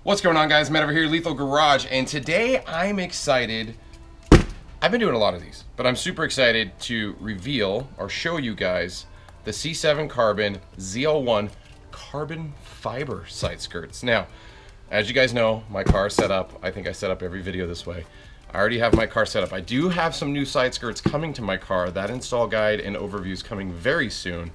What's going on, guys? Matt over here, Lethal Garage, and today I'm excited. I've been doing a lot of these, but I'm super excited to reveal or show you guys the C7 Carbon ZL1 carbon fiber side skirts. Now, as you guys know, my car is set up. I think I set up every video this way. I already have my car set up. I do have some new side skirts coming to my car. That install guide and overview is coming very soon.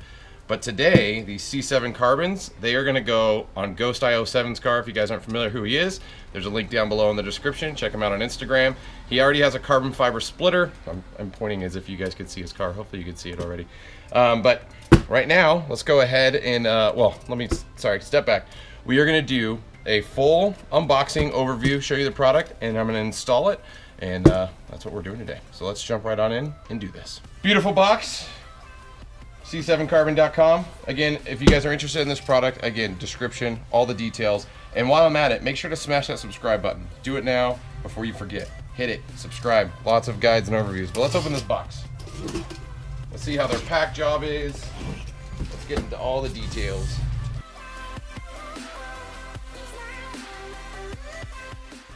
But today, these C7 Carbons, they are gonna go on Ghost IO7's car. If you guys aren't familiar who he is, there's a link down below in the description. Check him out on Instagram. He already has a carbon fiber splitter. I'm pointing as if you guys could see his car. Hopefully you could see it already. But right now, let's go ahead and, step back. We are gonna do a full unboxing overview, show you the product, and I'm gonna install it. And that's what we're doing today. So let's jump right on in and do this. Beautiful box. C7carbon.com. Again, if you guys are interested in this product, again, description, all the details. And while I'm at it, make sure to smash that subscribe button. Do it now before you forget. Hit it, subscribe. Lots of guides and overviews. But let's open this box. Let's see how their pack job is. Let's get into all the details.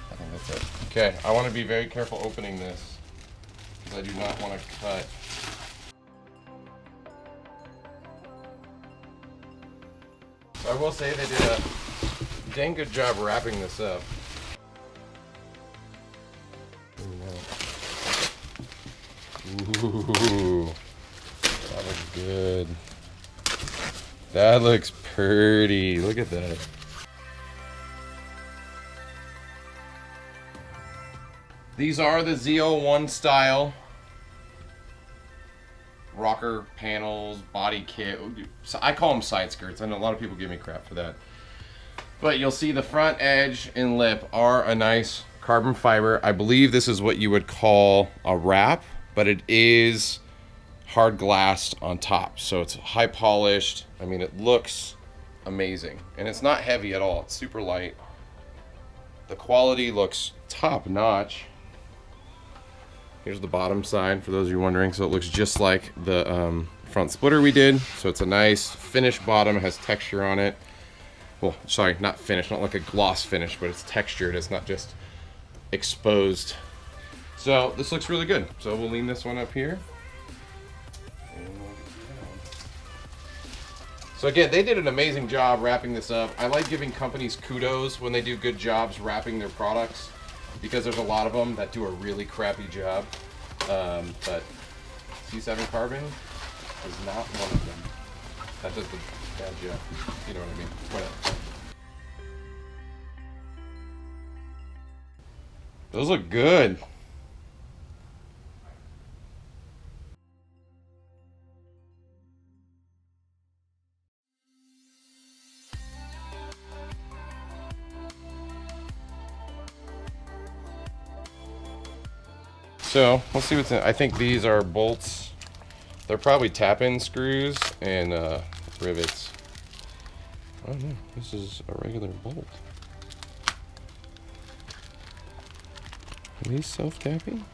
I think that's it. Okay, I want to be very careful opening this because I do not want to cut. I will say they did a dang good job wrapping this up. Ooh, that looks good. That looks pretty. Look at that. These are the ZL1 style rocker panels, body kit. So I call them side skirts. I know a lot of people give me crap for that. But you'll see the front edge and lip are a nice carbon fiber. I believe this is what you would call a wrap, but it is hard glassed on top. So it's high polished. I mean, it looks amazing. And it's not heavy at all. It's super light. The quality looks top notch. Here's the bottom side for those of you wondering. So it looks just like the front splitter we did. So it's a nice finished bottom. It has texture on it. Well, sorry, not finished, not like a gloss finish, but it's textured. It's not just exposed. So this looks really good. So we'll lean this one up here. So again, they did an amazing job wrapping this up. I like giving companies kudos when they do good jobs wrapping their products, because there's a lot of them that do a really crappy job. But C7 Carbon is not one of them that does the bad job. You know what I mean? Whatever. Those look good. So let's see what's in. I think these are bolts. They're probably tap-in screws and rivets. Oh no, this is a regular bolt. Are these self-tapping?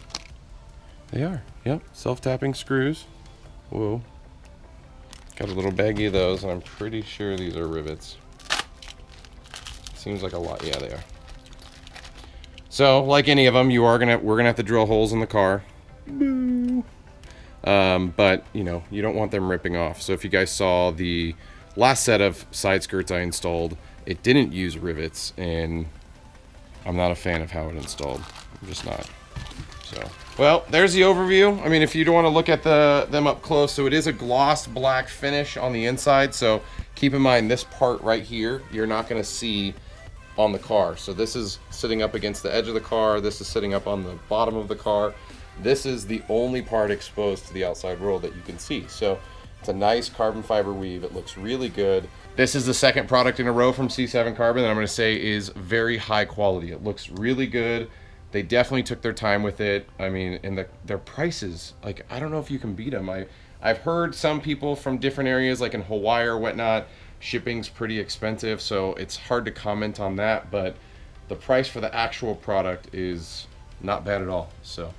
They are. Yep, self-tapping screws. Whoa. Got a little baggie of those, and I'm pretty sure these are rivets. Seems like a lot. Yeah, they are. So, like any of them, we're gonna have to drill holes in the car. Boo. But you know, you don't want them ripping off. So if you guys saw the last set of side skirts I installed, it didn't use rivets, and I'm not a fan of how it installed. I'm just not. So, well, there's the overview. I mean, if you don't want to look at them up close, so it is a gloss black finish on the inside. So keep in mind this part right here, you're not gonna see on the car. So this is sitting up against the edge of the car. This is sitting up on the bottom of the car. This is the only part exposed to the outside world that you can see. So it's a nice carbon fiber weave. It looks really good. This is the second product in a row from C7 Carbon that I'm gonna say is very high quality. It looks really good. They definitely took their time with it. I mean, and their prices, like, I don't know if you can beat them. I've heard some people from different areas, like in Hawaii or whatnot, shipping's pretty expensive, so it's hard to comment on that, but the price for the actual product is not bad at all. So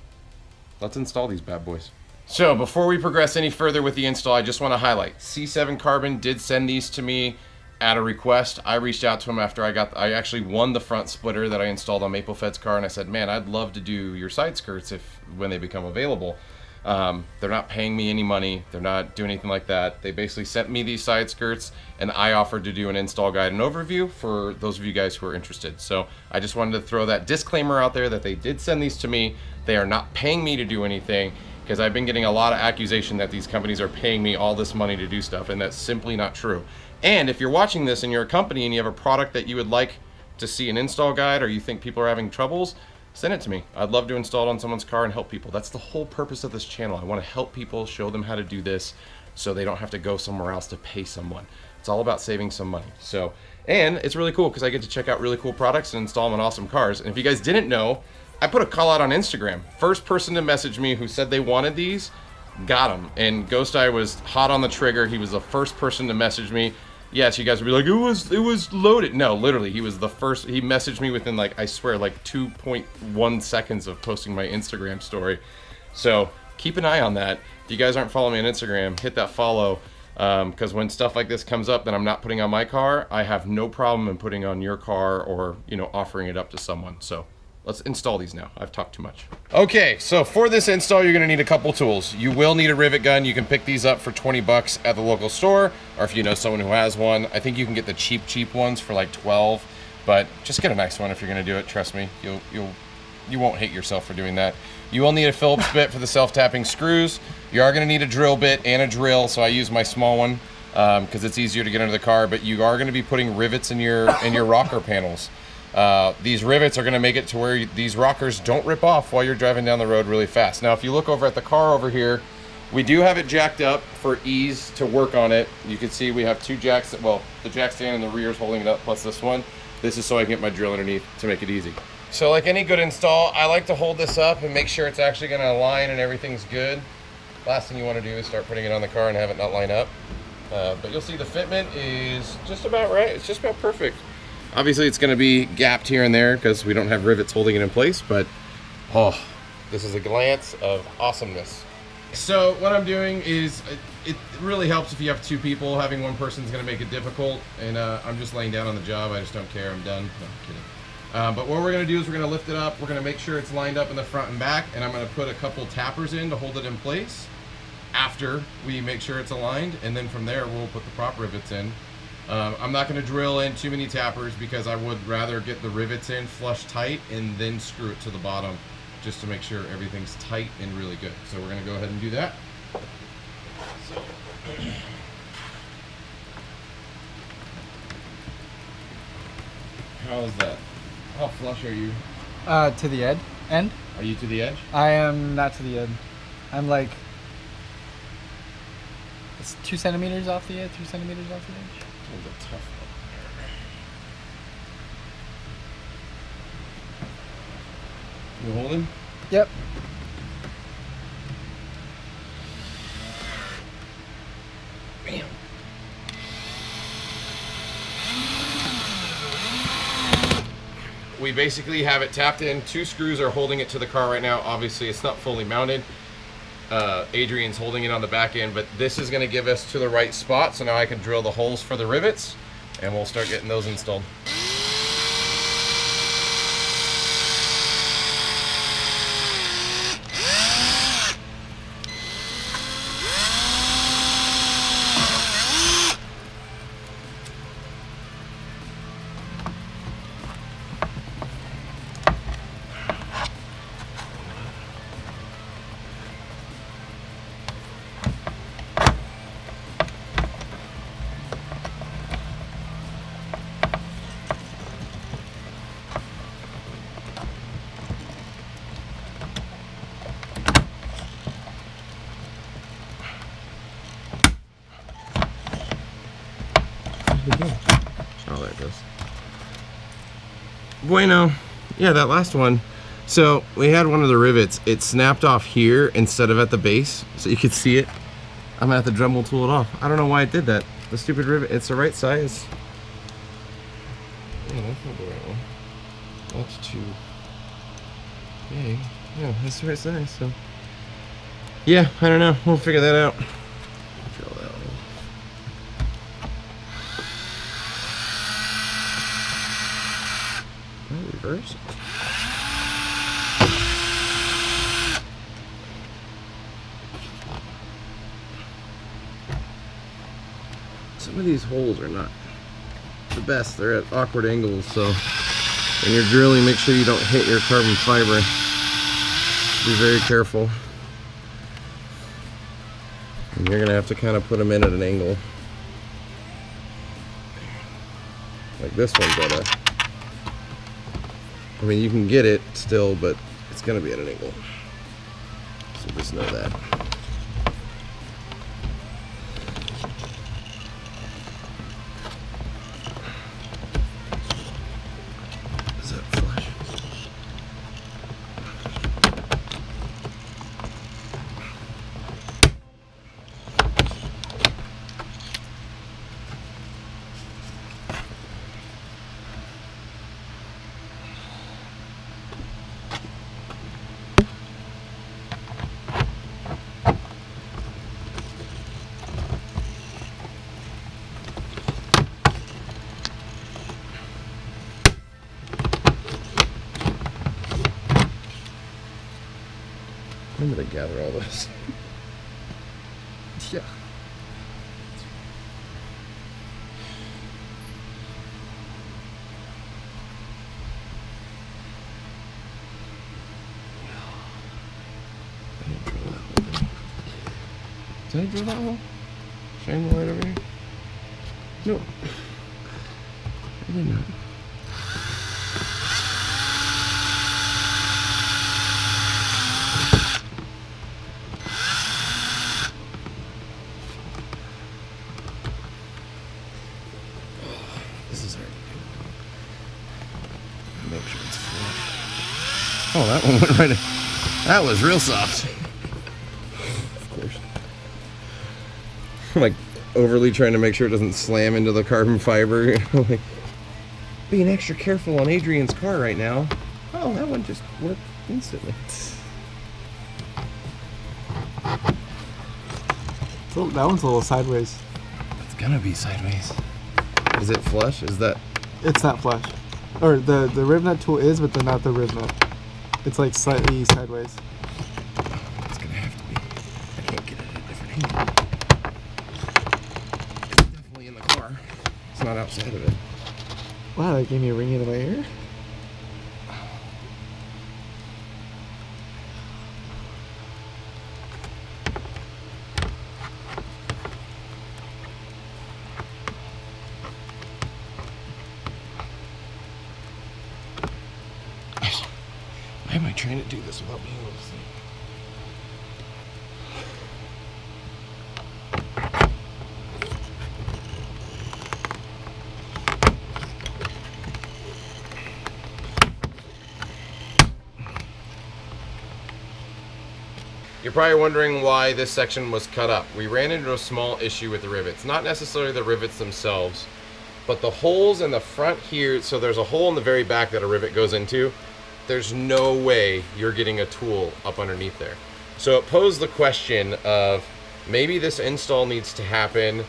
let's install these bad boys. So before we progress any further with the install, I just want to highlight C7 Carbon did send these to me at a request, I reached out to him after I actually won the front splitter that I installed on Maple Fed's car, and I said, man, I'd love to do your side skirts when they become available. They're not paying me any money. They're not doing anything like that. They basically sent me these side skirts, and I offered to do an install guide and overview for those of you guys who are interested. So I just wanted to throw that disclaimer out there that they did send these to me. They are not paying me to do anything, because I've been getting a lot of accusation that these companies are paying me all this money to do stuff, and that's simply not true. And if you're watching this and you're a company and you have a product that you would like to see an install guide, or you think people are having troubles, send it to me. I'd love to install it on someone's car and help people. That's the whole purpose of this channel. I want to help people, show them how to do this so they don't have to go somewhere else to pay someone. It's all about saving some money. So, and it's really cool because I get to check out really cool products and install them on awesome cars. And if you guys didn't know, I put a call out on Instagram. First person to message me who said they wanted these, got them. And Ghost Eye was hot on the trigger. He was the first person to message me. Yes, you guys would be like, it was loaded. No, literally, he was the first. He messaged me within, like, I swear, like 2.1 seconds of posting my Instagram story. So keep an eye on that. If you guys aren't following me on Instagram, hit that follow, because when stuff like this comes up that I'm not putting on my car, I have no problem in putting on your car or, you know, offering it up to someone. So let's install these now. I've talked too much. Okay, so for this install, you're gonna need a couple tools. You will need a rivet gun. You can pick these up for 20 bucks at the local store, or if you know someone who has one. I think you can get the cheap ones for like 12, but just get a nice one if you're gonna do it. Trust me, you won't hate yourself for doing that. You will need a Phillips bit for the self-tapping screws. You are gonna need a drill bit and a drill, so I use my small one because it's easier to get under the car, but you are gonna be putting rivets in your rocker panels. These rivets are going to make it to where these rockers don't rip off while you're driving down the road really fast. Now, if you look over at the car over here, we do have it jacked up for ease to work on it. You can see we have two jacks. Well, the jack stand in the rear is holding it up, plus this one. This is so I can get my drill underneath to make it easy. So like any good install, I like to hold this up and make sure it's actually going to align and everything's good. Last thing you want to do is start putting it on the car and have it not line up. But you'll see the fitment is just about right. It's just about perfect. Obviously, it's going to be gapped here and there because we don't have rivets holding it in place, but oh, this is a glance of awesomeness. So what I'm doing is, it really helps if you have two people. Having one person is going to make it difficult, and I'm just laying down on the job. I just don't care. I'm done. No, I'm kidding. But what we're going to do is we're going to lift it up. We're going to make sure it's lined up in the front and back, and I'm going to put a couple tappers in to hold it in place after we make sure it's aligned, and then from there we'll put the prop rivets in. I'm not going to drill in too many tappers because I would rather get the rivets in flush tight and then screw it to the bottom just to make sure everything's tight and really good. So we're going to go ahead and do that. So, how is that? How flush are you? To the end. Are you to the edge? I am not to the end. I'm like, it's 2 centimeters off the edge, 3 centimeters off the edge. That was a tough one. You holding? Yep. Bam. We basically have it tapped in. 2 screws are holding it to the car right now. Obviously, it's not fully mounted. Adrian's holding it on the back end, but this is going to give us to the right spot, so now I can drill the holes for the rivets and we'll start getting those installed. Oh, there it goes. Bueno. Yeah, that last one. So we had one of the rivets. It snapped off here instead of at the base, so you could see it. I'm gonna have to Dremel tool it off. I don't know why it did that. The stupid rivet. It's the right size. Yeah, that's not the right one. That's too big. Yeah, that's the right size. So yeah, I don't know. We'll figure that out. Drill that one. Reverse. Some of these holes are not the best. They're at awkward angles, so when you're drilling, make sure you don't hit your carbon fiber. Be very careful. And you're gonna have to kind of put them in at an angle. Like this one's at a, I mean, you can get it still, but it's gonna be at an angle. So just know that. Is that flush? When did I gather all this? Yeah. Did I drill that hole? Shine the light over here? No. I did not. This is hard to do. Make sure it's flush. Oh, that one went right in. That was real soft. Of course. I'm like overly trying to make sure it doesn't slam into the carbon fiber. Like, being extra careful on Adrian's car right now. Oh, that one just worked instantly. Oh, that one's a little sideways. It's gonna be sideways. Is it flush? Is that? It's not flush. Or the rib nut tool is, but not the rib nut. It's like slightly sideways. It's gonna have to be. I can't get it at a different angle. It's definitely in the car. It's not outside of it. Wow, that gave me a ring in my ear. Why am I trying to do this without being able to see? You're probably wondering why this section was cut up. We ran into a small issue with the rivets. Not necessarily the rivets themselves, but the holes in the front here. So there's a hole in the very back that a rivet goes into. There's no way you're getting a tool up underneath there. So it posed the question of maybe this install needs to happen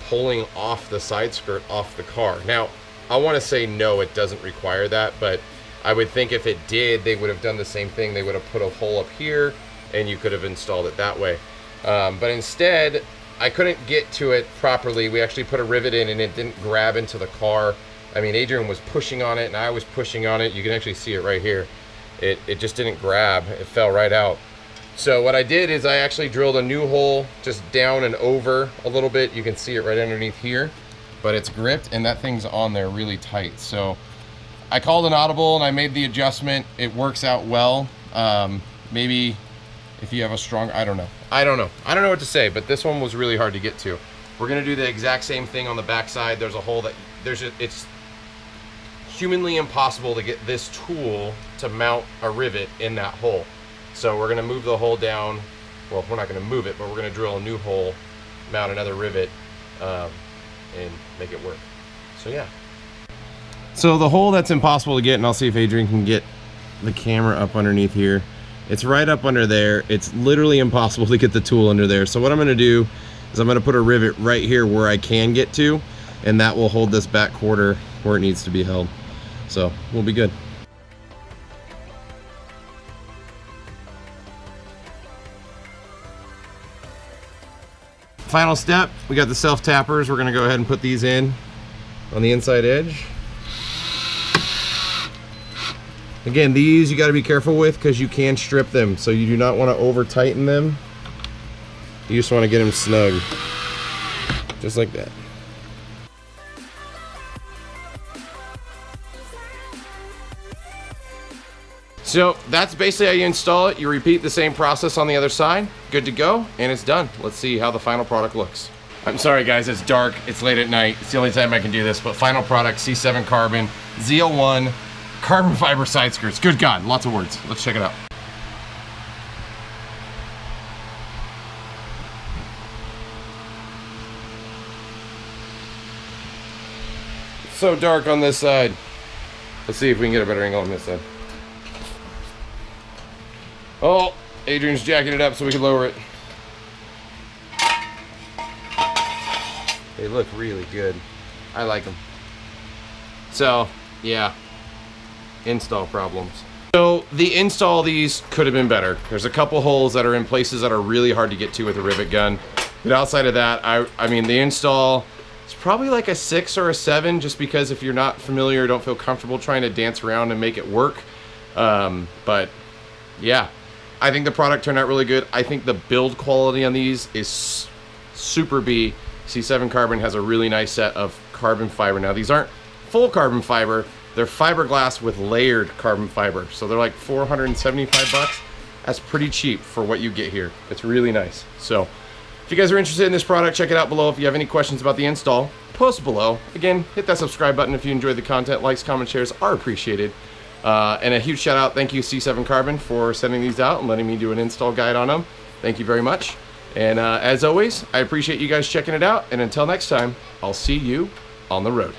pulling off the side skirt off the car. Now, I want to say no, it doesn't require that, but I would think if it did, they would have done the same thing. They would have put a hole up here and you could have installed it that way. But instead, I couldn't get to it properly. We actually put a rivet in and it didn't grab into the car. I mean, Adrian was pushing on it and I was pushing on it. You can actually see it right here. It just didn't grab. It fell right out. So what I did is I actually drilled a new hole just down and over a little bit. You can see it right underneath here, but it's gripped and that thing's on there really tight. So I called an audible and I made the adjustment. It works out well. Maybe if you have a strong, I don't know what to say, but this one was really hard to get to. We're gonna do the exact same thing on the back side. There's a hole that it's humanly impossible to get this tool to mount a rivet in that hole. So we're gonna move the hole down. Well, we're not gonna move it, but we're gonna drill a new hole, mount another rivet, and make it work. So yeah. So the hole that's impossible to get, and I'll see if Adrian can get the camera up underneath here. It's right up under there. It's literally impossible to get the tool under there. So what I'm gonna do is I'm gonna put a rivet right here where I can get to, and that will hold this back quarter where it needs to be held. So we'll be good. final step, we got the self tappers. We're gonna go ahead and put these in on the inside edge. Again, these you got to be careful with because you can strip them, so you do not want to over tighten them. You just want to get them snug, just like that. So that's basically how you install it. You repeat the same process on the other side. Good to go, and it's done. Let's see how the final product looks. I'm sorry guys, it's dark, it's late at night. It's the only time I can do this, but final product, C7 carbon, ZL1, carbon fiber side skirts. Good God, lots of words. Let's check it out. It's so dark on this side. Let's see if we can get a better angle on this side. Oh, Adrian's jacking it up so we can lower it. They look really good. I like them. So, yeah. Install problems. So the install of these could have been better. There's a couple holes that are in places that are really hard to get to with a rivet gun. But outside of that, I mean, the install is probably like a 6 or a 7, just because if you're not familiar or don't feel comfortable trying to dance around and make it work. But yeah, I think the product turned out really good. I think the build quality on these is super B. C7 Carbon has a really nice set of carbon fiber. Now these aren't full carbon fiber, they're fiberglass with layered carbon fiber. So they're like 475 bucks. That's pretty cheap for what you get here. It's really nice. So if you guys are interested in this product, check it out below. If you have any questions about the install, post below. Again, hit that subscribe button if you enjoyed the content. Likes, comments, shares are appreciated. And a huge shout out, thank you C7 Carbon for sending these out and letting me do an install guide on them. Thank you very much. And as always, I appreciate you guys checking it out. And until next time, I'll see you on the road.